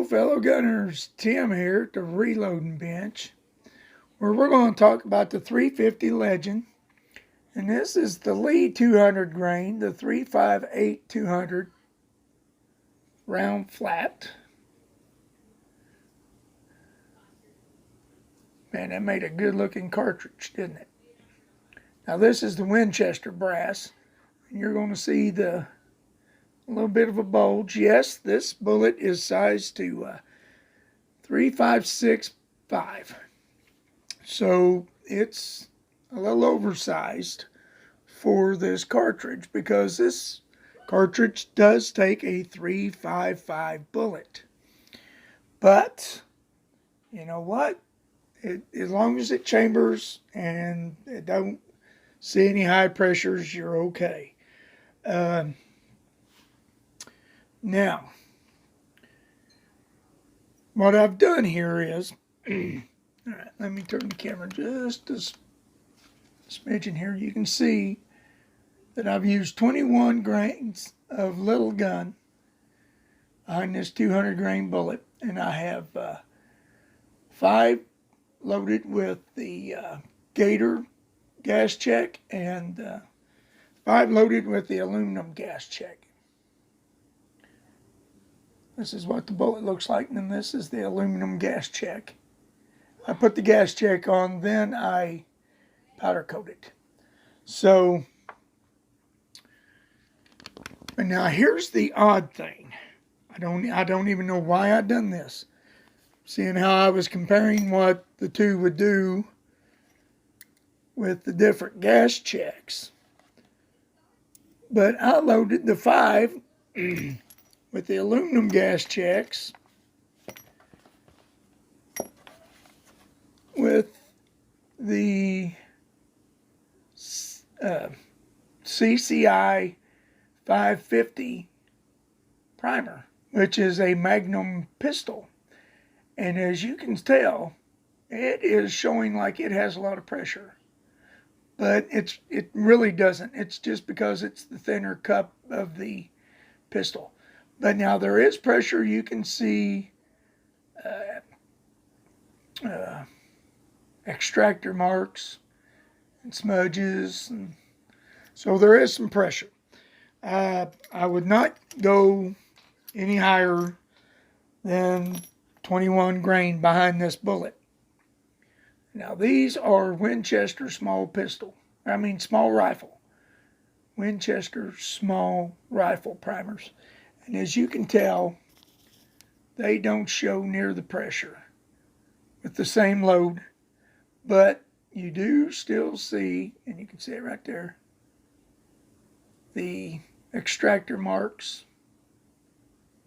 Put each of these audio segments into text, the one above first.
fellow gunners, Tim here at the reloading bench, where we're going to talk about the 350 Legend. And this is the Lee 200 grain, the 358-200 round flat. Man, that made a good looking cartridge, didn't it? Now this is the Winchester brass. And you're going to see a little bit of a bulge. Yes, this bullet is sized to 3.565. So it's a little oversized for this cartridge because this cartridge does take a 3.55 bullet. But you know what? As long as it chambers and it don't see any high pressures, you're okay. Now, what I've done here is, all right, let me turn the camera just a smidgen here. You can see that I've used 21 grains of lilgun behind this 200 grain bullet, and I have 5 loaded with the Gator gas check and 5 loaded with the aluminum gas check. This is what the bullet looks like, and then this is the aluminum gas check. I put the gas check on, then I powder coat it. So, and now here's the odd thing. I don't even know why I done this. Seeing how I was comparing what the two would do with the different gas checks. But I loaded the 5 with the aluminum gas checks with the CCI 550 primer, which is a Magnum pistol. And as you can tell, it is showing like it has a lot of pressure. But it really doesn't. It's just because it's the thinner cup of the pistol. But now there is pressure. You can see extractor marks and smudges. And so there is some pressure. I would not go any higher than 21 grain behind this bullet. Now these are Winchester small rifle. Winchester small rifle primers. And as you can tell, they don't show near the pressure with the same load. But you do still see, and you can see it right there, the extractor marks.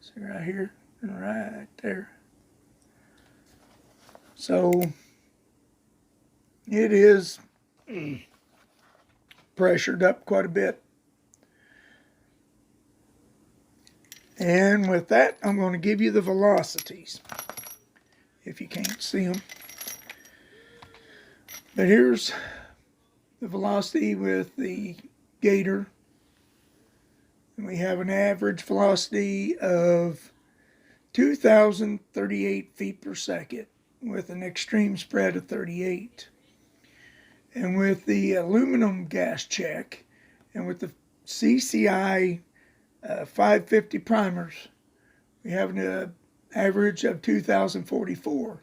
See right here and right there. So it is pressured up quite a bit. And with that, I'm going to give you the velocities, if you can't see them. But here's the velocity with the Gator. And we have an average velocity of 2,038 feet per second with an extreme spread of 38. And with the aluminum gas check and with the CCI 550 primers, we have an average of 2,044,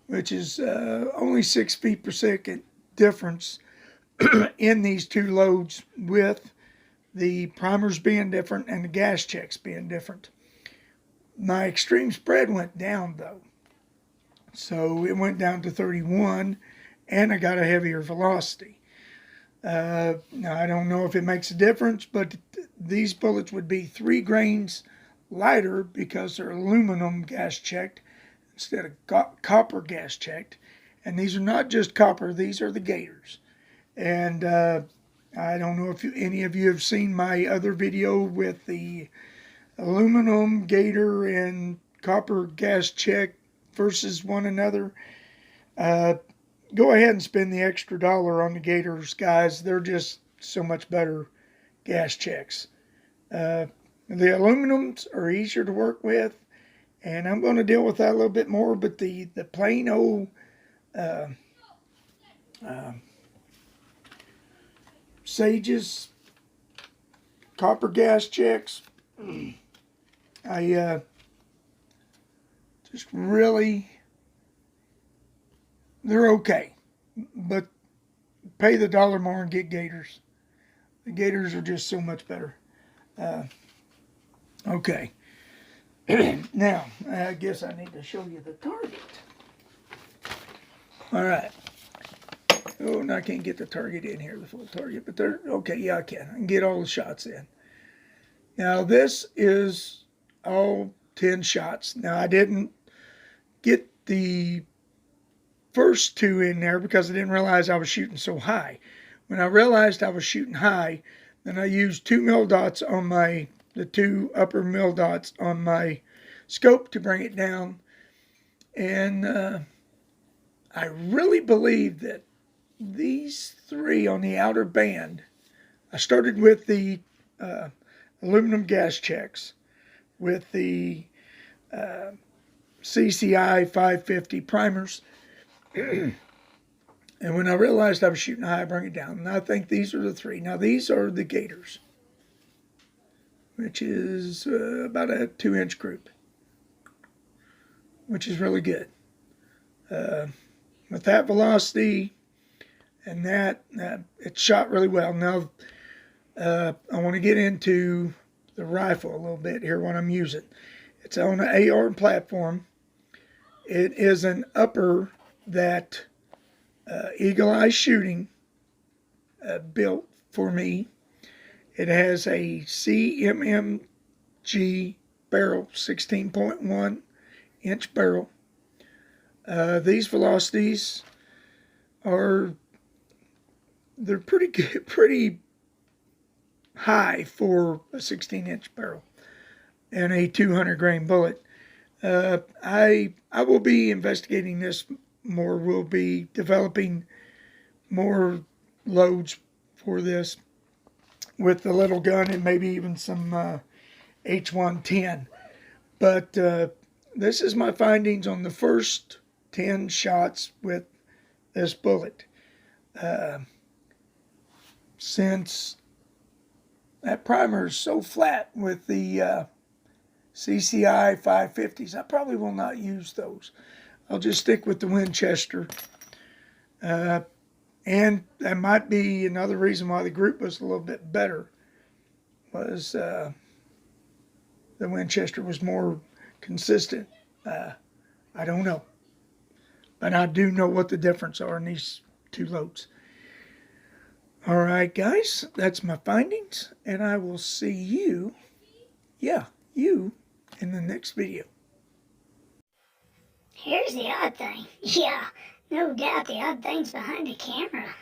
which is only 6 feet per second difference in these two loads, with the primers being different and the gas checks being different. My extreme spread went down though. So it went down to 31, and I got a heavier velocity. Now, I don't know if it makes a difference, but these bullets would be 3 grains lighter because they're aluminum gas checked instead of copper gas checked. And these are not just copper, these are the Gators. And I don't know if any of you have seen my other video with the aluminum Gator and copper gas check versus one another. Go ahead and spend the extra $1 on the Gators, guys. They're just so much better gas checks. The aluminums are easier to work with, And I'm going to deal with that a little bit more, but the plain old Sages copper gas checks, I just really, they're okay, but pay the dollar more and get gators. The gators are just so much better. Okay. Now, I guess I need to show you the target. All right. Oh, and I can't get the target in here, the full target, but they're okay. Yeah, I can. I can get all the shots in. Now, this is all 10 shots. Now, I didn't get the first 2 in there because I didn't realize I was shooting so high. When I realized I was shooting high, then I used 2 mil dots on the 2 upper mil dots on my scope to bring it down. And I really believe that these 3 on the outer band, I started with the aluminum gas checks with the CCI 550 primers. And when I realized I was shooting high, I bring it down. And I think these are the 3. Now, these are the gators, which is about a 2-inch group, which is really good. With that velocity and that, it shot really well. Now, I want to get into the rifle a little bit here, what I'm using. It's on an AR platform. It is an upper that Eagle Eye Shooting built for me. It has a CMMG barrel, 16.1 inch barrel. These velocities are, they're pretty good, pretty high for a 16-inch barrel and a 200 grain bullet. I will be investigating this more. We'll be developing more loads for this with the little gun and maybe even some H110. But this is my findings on the first 10 shots with this bullet. Since that primer is so flat with the CCI 550s, I probably will not use those. I'll just stick with the Winchester. And that might be another reason why the group was a little bit better, was the Winchester was more consistent. I don't know. But I do know what the difference are in these 2 loads. All right, guys, that's my findings, and I will see you, you, in the next video. Here's the odd thing. Yeah, no doubt the odd thing's behind the camera.